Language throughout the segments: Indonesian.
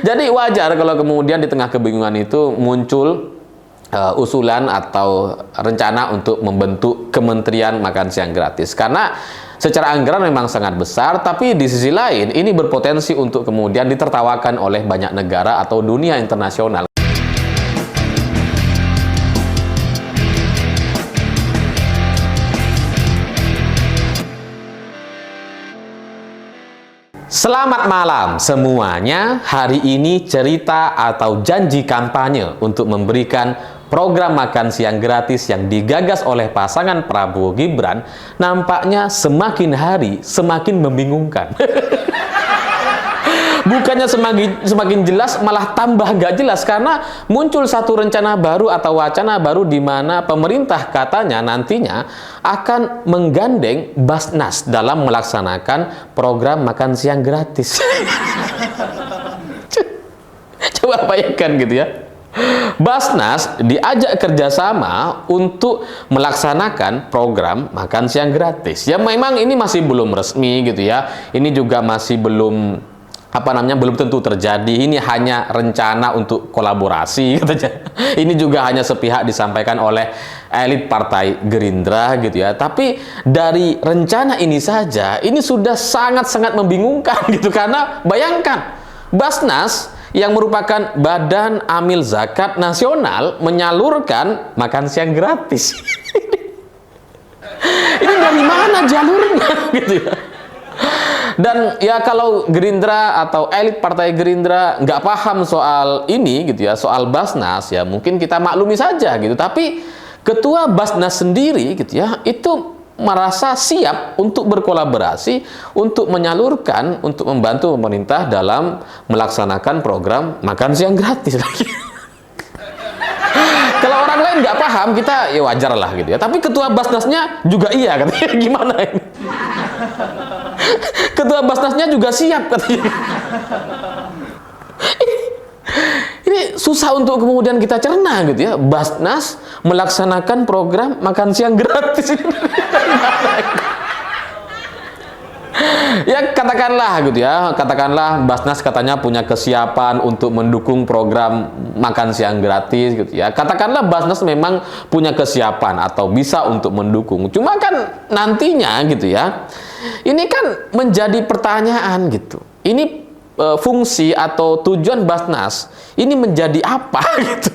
Jadi wajar kalau kemudian di tengah kebingungan itu muncul usulan atau rencana untuk membentuk Kementerian Makan Siang Gratis. Karena secara anggaran memang sangat besar, tapi di sisi lain ini berpotensi untuk kemudian ditertawakan oleh banyak negara atau dunia internasional. Selamat malam semuanya. Hari ini cerita atau janji kampanye untuk memberikan program makan siang gratis yang digagas oleh pasangan Prabowo Gibran nampaknya semakin hari semakin membingungkan. Bukannya semakin jelas, malah tambah nggak jelas karena muncul satu rencana baru atau wacana baru di mana pemerintah katanya nantinya akan menggandeng Basnas dalam melaksanakan program makan siang gratis. Coba bayangkan gitu ya. Basnas diajak kerjasama untuk melaksanakan program makan siang gratis. Ya memang ini masih belum resmi gitu ya. Ini juga masih belum belum tentu terjadi. Ini hanya rencana untuk kolaborasi katanya. Ini juga hanya sepihak disampaikan oleh elit Partai Gerindra gitu ya. Tapi dari rencana ini saja ini sudah sangat-sangat membingungkan gitu, karena bayangkan Basnas yang merupakan Badan Amil Zakat Nasional menyalurkan makan siang gratis. Ini dari mana jalurnya gitu ya. Dan ya kalau Gerindra atau elit Partai Gerindra nggak paham soal ini gitu ya, soal Basnas, ya mungkin kita maklumi saja gitu. Tapi Ketua Basnas sendiri gitu ya, itu merasa siap untuk berkolaborasi, untuk menyalurkan, untuk membantu pemerintah dalam melaksanakan program makan siang gratis lagi. Kalau orang lain nggak paham, kita ya wajar lah gitu ya. Tapi Ketua Basnasnya juga iya katanya. Gimana ini? Ketua Basnasnya juga siap katanya. Ini susah untuk kemudian kita cerna gitu ya. Basnas melaksanakan program makan siang gratis. Ya katakanlah gitu ya, katakanlah Basnas katanya punya kesiapan untuk mendukung program makan siang gratis gitu ya. Katakanlah Basnas memang punya kesiapan atau bisa untuk mendukung. Cuma kan nantinya gitu ya, ini kan menjadi pertanyaan gitu. Ini fungsi atau tujuan Basnas ini menjadi apa gitu.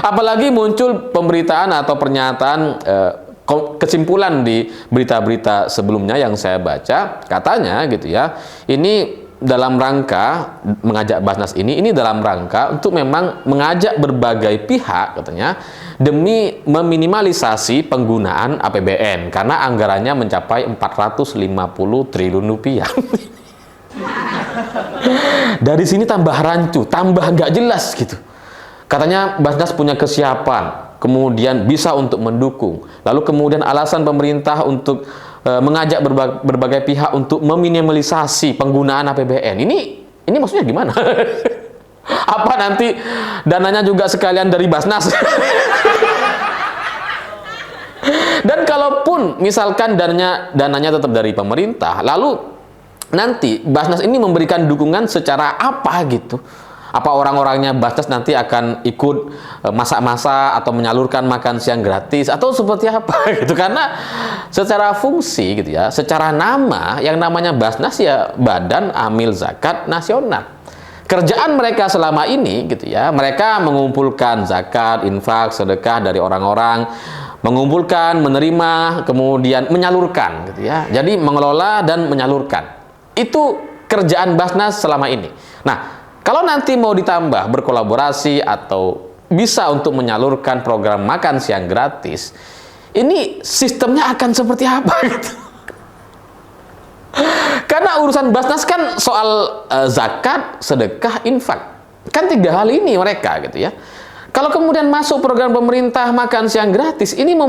Apalagi muncul pemberitaan atau pernyataan kesimpulan di berita-berita sebelumnya yang saya baca, katanya gitu ya, ini dalam rangka mengajak Basnas ini dalam rangka untuk memang mengajak berbagai pihak katanya demi meminimalisasi penggunaan APBN karena anggarannya mencapai 450 triliun rupiah. Dari sini tambah rancu, tambah nggak jelas gitu. Katanya Basnas punya kesiapan, kemudian bisa untuk mendukung. Lalu kemudian alasan pemerintah untuk mengajak berbagai pihak untuk meminimalisasi penggunaan APBN. Ini maksudnya gimana? Apa nanti dananya juga sekalian dari Basnas? Dan kalaupun misalkan dananya tetap dari pemerintah, lalu nanti Basnas ini memberikan dukungan secara apa gitu? Apa orang-orangnya Basnas nanti akan ikut masak-masak atau menyalurkan makan siang gratis atau seperti apa gitu? Karena secara fungsi gitu ya, secara nama yang namanya Basnas ya Badan Amil Zakat Nasional. Kerjaan mereka selama ini gitu ya, mereka mengumpulkan zakat, infak, sedekah dari orang-orang, mengumpulkan, menerima, kemudian menyalurkan gitu ya. Jadi mengelola dan menyalurkan. Itu kerjaan Basnas selama ini. Nah, kalau nanti mau ditambah berkolaborasi atau bisa untuk menyalurkan program makan siang gratis, ini sistemnya akan seperti apa gitu? Karena urusan Basnas kan soal zakat, sedekah, infak. Kan 3 hal ini mereka gitu ya. Kalau kemudian masuk program pemerintah makan siang gratis, ini mau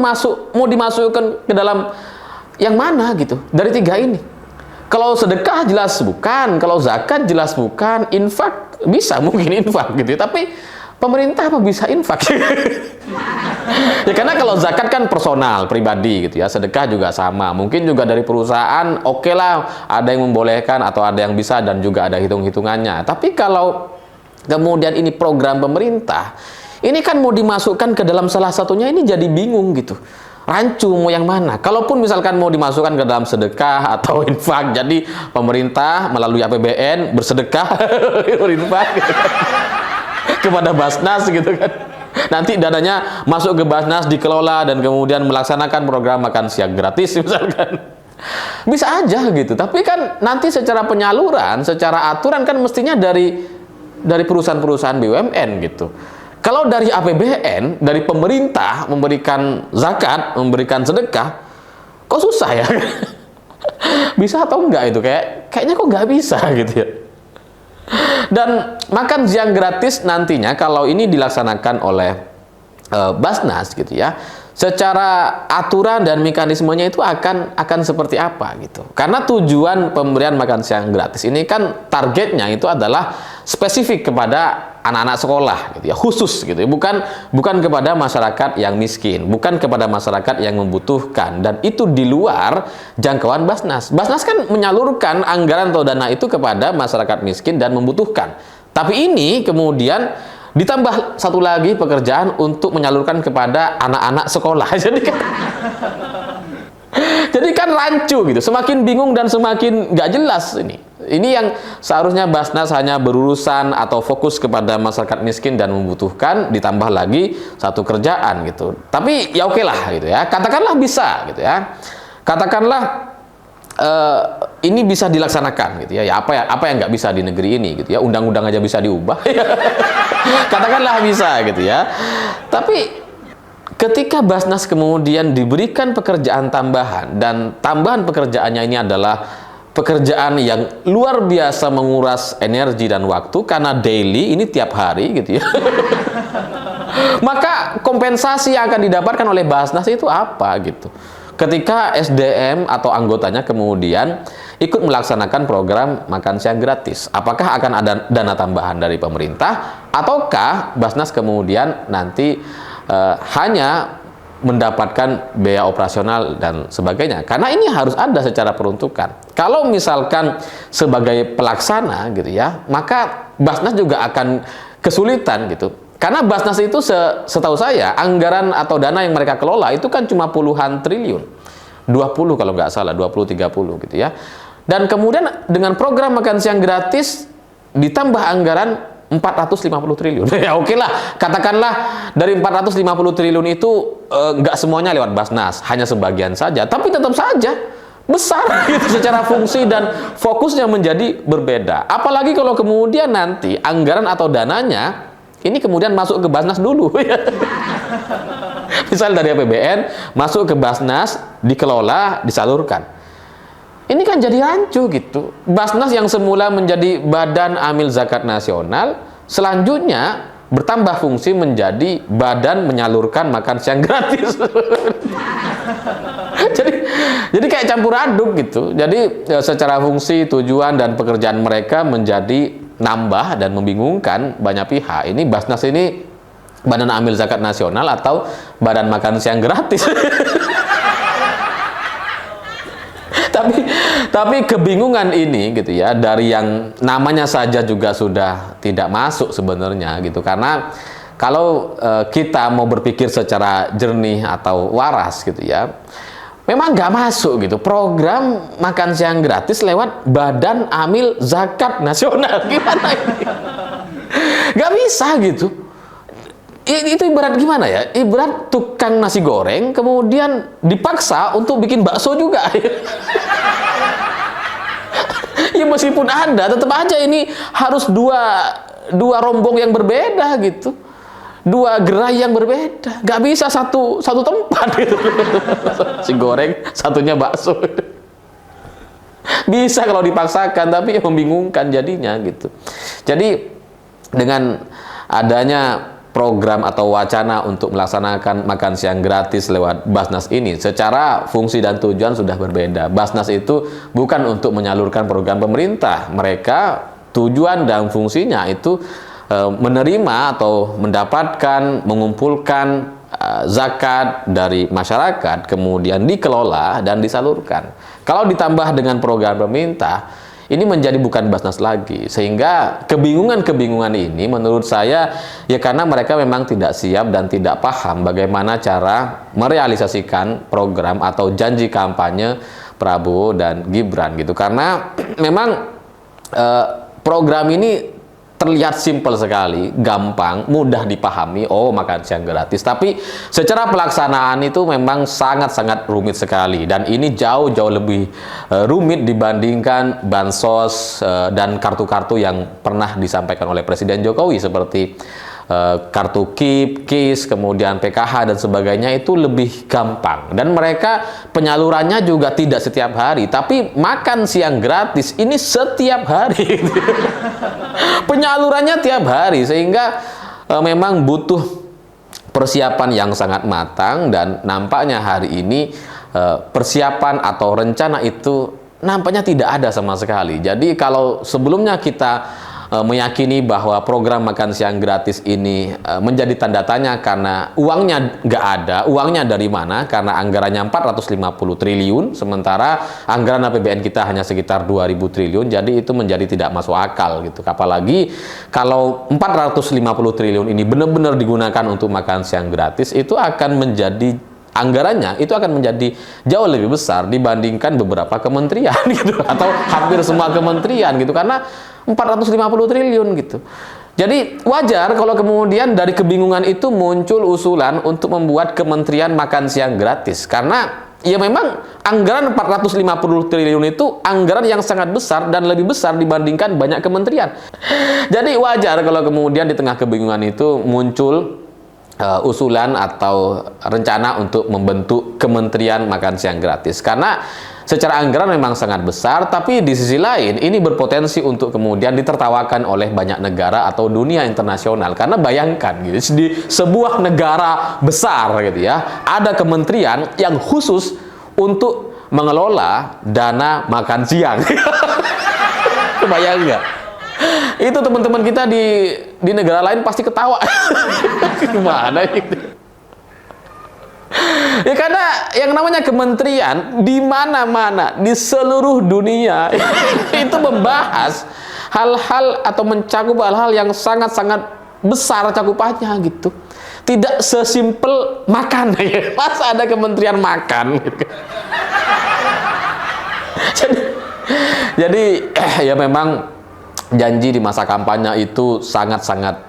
dimasukkan ke dalam yang mana gitu? Dari 3 ini. Kalau sedekah jelas bukan, kalau zakat jelas bukan, infak bisa mungkin infak gitu. Tapi pemerintah apa bisa infak? Ya karena kalau zakat kan personal, pribadi gitu ya. Sedekah juga sama. Mungkin juga dari perusahaan, oke lah, ada yang membolehkan atau ada yang bisa dan juga ada hitung-hitungannya. Tapi kalau kemudian ini program pemerintah, ini kan mau dimasukkan ke dalam salah satunya, ini jadi bingung gitu. Rancu mau yang mana? Kalaupun misalkan mau dimasukkan ke dalam sedekah atau infak, jadi pemerintah melalui APBN bersedekah berinfak gitu kan, kepada Basnas gitu kan. Nanti dananya masuk ke Basnas, dikelola dan kemudian melaksanakan program makan siang gratis misalkan. Bisa aja gitu. Tapi kan nanti secara penyaluran, secara aturan kan mestinya dari perusahaan-perusahaan BUMN gitu. Kalau dari APBN, dari pemerintah memberikan zakat, memberikan sedekah, kok susah ya? Bisa atau enggak itu? Kayaknya kok nggak bisa gitu ya. Dan makan siang gratis nantinya kalau ini dilaksanakan oleh Basnas gitu ya, secara aturan dan mekanismenya itu akan seperti apa gitu. Karena tujuan pemberian makan siang gratis ini kan targetnya itu adalah spesifik kepada anak-anak sekolah gitu ya, khusus gitu ya. Bukan kepada masyarakat yang miskin, bukan kepada masyarakat yang membutuhkan, dan itu di luar jangkauan Basnas. Basnas kan menyalurkan anggaran atau dana itu kepada masyarakat miskin dan membutuhkan. Tapi ini kemudian ditambah satu lagi pekerjaan untuk menyalurkan kepada anak-anak sekolah. Jadi kan rancu gitu, semakin bingung dan semakin nggak jelas ini. Ini yang seharusnya Basnas hanya berurusan atau fokus kepada masyarakat miskin dan membutuhkan, ditambah lagi satu kerjaan gitu. Tapi ya oke lah gitu ya, katakanlah bisa gitu ya. Katakanlah ini bisa dilaksanakan gitu ya. Ya apa yang nggak bisa di negeri ini gitu ya, undang-undang aja bisa diubah. Katakanlah bisa gitu ya. Tapi ketika Basnas kemudian diberikan pekerjaan tambahan, dan tambahan pekerjaannya ini adalah pekerjaan yang luar biasa menguras energi dan waktu karena daily, ini tiap hari gitu ya. Maka kompensasi yang akan didapatkan oleh Basnas itu apa gitu? Ketika SDM atau anggotanya kemudian ikut melaksanakan program makan siang gratis, apakah akan ada dana tambahan dari pemerintah, ataukah Basnas kemudian nanti hanya mendapatkan biaya operasional dan sebagainya? Karena ini harus ada secara peruntukan. Kalau misalkan sebagai pelaksana gitu ya, maka Basnas juga akan kesulitan gitu. Karena Basnas itu setahu saya, anggaran atau dana yang mereka kelola itu kan cuma puluhan triliun. 20 kalau nggak salah, 20-30 gitu ya. Dan kemudian dengan program makan siang gratis ditambah anggaran 450 triliun. Ya oke lah, katakanlah dari 450 triliun itu nggak semuanya lewat Basnas, hanya sebagian saja. Tapi tetap saja besar gitu secara fungsi dan fokusnya menjadi berbeda. Apalagi kalau kemudian nanti anggaran atau dananya ini kemudian masuk ke Basnas dulu. Misal dari APBN masuk ke Basnas, dikelola, disalurkan. Ini kan jadi rancu gitu. Basnas yang semula menjadi Badan Amil Zakat Nasional, selanjutnya bertambah fungsi menjadi Badan Menyalurkan Makan Siang Gratis. jadi kayak campur aduk gitu. Jadi secara fungsi, tujuan, dan pekerjaan mereka menjadi nambah dan membingungkan banyak pihak. Ini Basnas ini Badan Amil Zakat Nasional atau Badan Makan Siang Gratis? Tapi kebingungan ini gitu ya, dari yang namanya saja juga sudah tidak masuk sebenarnya gitu. Karena kalau kita mau berpikir secara jernih atau waras gitu ya, memang nggak masuk gitu program makan siang gratis lewat Badan Amil Zakat Nasional. Gimana ini? Nggak bisa gitu. Itu ibarat gimana ya? Ibarat tukang nasi goreng kemudian dipaksa untuk bikin bakso juga. Ya meskipun ada, tetap aja ini harus dua rombong yang berbeda gitu, dua gerai yang berbeda. Gak bisa satu tempat gitu. Si goreng, satunya bakso. Bisa kalau dipaksakan, tapi membingungkan jadinya gitu. Jadi dengan adanya program atau wacana untuk melaksanakan makan siang gratis lewat Basnas ini, secara fungsi dan tujuan sudah berbeda. Basnas itu bukan untuk menyalurkan program pemerintah. Mereka tujuan dan fungsinya itu menerima atau mendapatkan, mengumpulkan zakat dari masyarakat, kemudian dikelola dan disalurkan. Kalau ditambah dengan program pemerintah, ini menjadi bukan Basnas lagi. Sehingga kebingungan-kebingungan ini menurut saya ya karena mereka memang tidak siap dan tidak paham bagaimana cara merealisasikan program atau janji kampanye Prabowo dan Gibran gitu. Karena memang program ini terlihat simpel sekali, gampang, mudah dipahami, oh makan siang gratis. Tapi secara pelaksanaan itu memang sangat-sangat rumit sekali. Dan ini jauh-jauh lebih rumit dibandingkan bansos dan kartu-kartu yang pernah disampaikan oleh Presiden Jokowi seperti kartu KIP, KIS, kemudian PKH dan sebagainya. Itu lebih gampang. Dan mereka penyalurannya juga tidak setiap hari, tapi makan siang gratis ini setiap hari. Penyalurannya tiap hari, sehingga memang butuh persiapan yang sangat matang. Dan nampaknya hari ini persiapan atau rencana itu nampaknya tidak ada sama sekali. Jadi kalau sebelumnya kita meyakini bahwa program makan siang gratis ini menjadi tanda tanya karena uangnya nggak ada. Uangnya dari mana? Karena anggarannya 450 triliun, sementara anggaran APBN kita hanya sekitar 2000 triliun, jadi itu menjadi tidak masuk akal gitu. Apalagi kalau 450 triliun ini benar-benar digunakan untuk makan siang gratis, itu akan menjadi anggarannya itu akan menjadi jauh lebih besar dibandingkan beberapa kementerian gitu, atau hampir semua kementerian gitu, karena 450 triliun gitu. Jadi wajar kalau kemudian dari kebingungan itu muncul usulan untuk membuat kementerian makan siang gratis, karena ya memang anggaran 450 triliun itu anggaran yang sangat besar dan lebih besar dibandingkan banyak kementerian. Jadi wajar kalau kemudian di tengah kebingungan itu muncul usulan atau rencana untuk membentuk kementerian makan siang gratis, karena secara anggaran memang sangat besar, tapi di sisi lain ini berpotensi untuk kemudian ditertawakan oleh banyak negara atau dunia internasional. Karena bayangkan gitu, di sebuah negara besar gitu ya, ada kementerian yang khusus untuk mengelola dana makan siang. Kebayang nggak? Itu teman-teman kita di negara lain pasti ketawa. Gimana itu? Ya karena yang namanya kementerian di mana-mana di seluruh dunia itu membahas hal-hal atau mencakup hal-hal yang sangat-sangat besar cakupannya gitu. Tidak sesimpel makan ya. Masa ada kementerian makan gitu. Jadi ya memang janji di masa kampanye itu sangat-sangat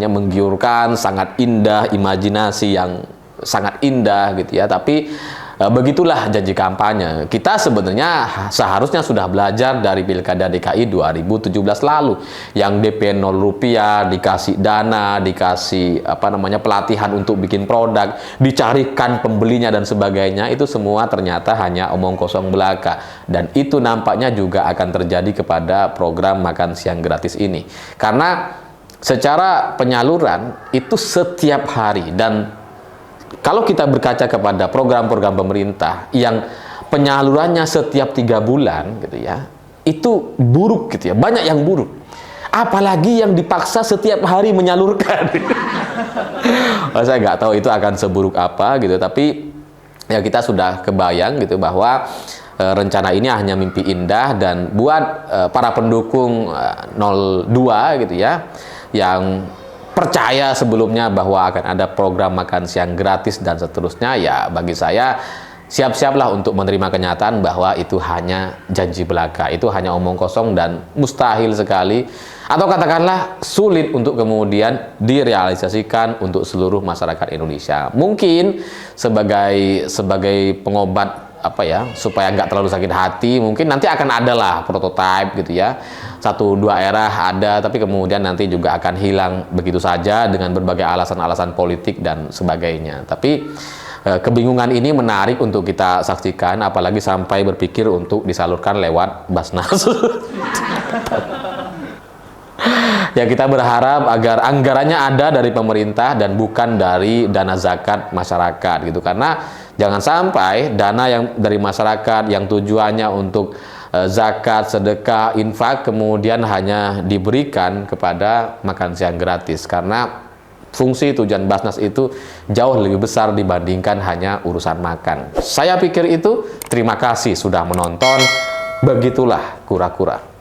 menggiurkan, sangat indah, imajinasi yang sangat indah gitu ya. Tapi begitulah janji kampanye. Kita sebenarnya seharusnya sudah belajar dari Pilkada DKI 2017 lalu, yang DP 0 rupiah, dikasih dana, dikasih pelatihan untuk bikin produk, dicarikan pembelinya dan sebagainya. Itu semua ternyata hanya omong kosong belaka, dan itu nampaknya juga akan terjadi kepada program makan siang gratis ini, karena secara penyaluran itu setiap hari. Dan kalau kita berkaca kepada program-program pemerintah yang penyalurannya setiap 3 bulan gitu ya, itu buruk gitu ya, banyak yang buruk. Apalagi yang dipaksa setiap hari menyalurkan. Saya nggak tahu itu akan seburuk apa gitu, tapi ya kita sudah kebayang gitu bahwa rencana ini hanya mimpi indah. Dan buat para pendukung 02 gitu ya, yang percaya sebelumnya bahwa akan ada program makan siang gratis dan seterusnya, ya bagi saya siap-siaplah untuk menerima kenyataan bahwa itu hanya janji belaka, itu hanya omong kosong dan mustahil sekali, atau katakanlah sulit untuk kemudian direalisasikan untuk seluruh masyarakat Indonesia. Mungkin sebagai pengobat supaya nggak terlalu sakit hati, mungkin nanti akan ada lah prototipe gitu ya, 1-2 era ada, tapi kemudian nanti juga akan hilang begitu saja dengan berbagai alasan-alasan politik dan sebagainya. Tapi kebingungan ini menarik untuk kita saksikan, apalagi sampai berpikir untuk disalurkan lewat Basnas. Ya kita berharap agar anggarannya ada dari pemerintah dan bukan dari dana zakat masyarakat gitu, karena jangan sampai dana yang dari masyarakat yang tujuannya untuk zakat, sedekah, infak, kemudian hanya diberikan kepada makan siang gratis. Karena fungsi tujuan Basnas itu jauh lebih besar dibandingkan hanya urusan makan. Saya pikir itu. Terima kasih sudah menonton. Begitulah kura-kura.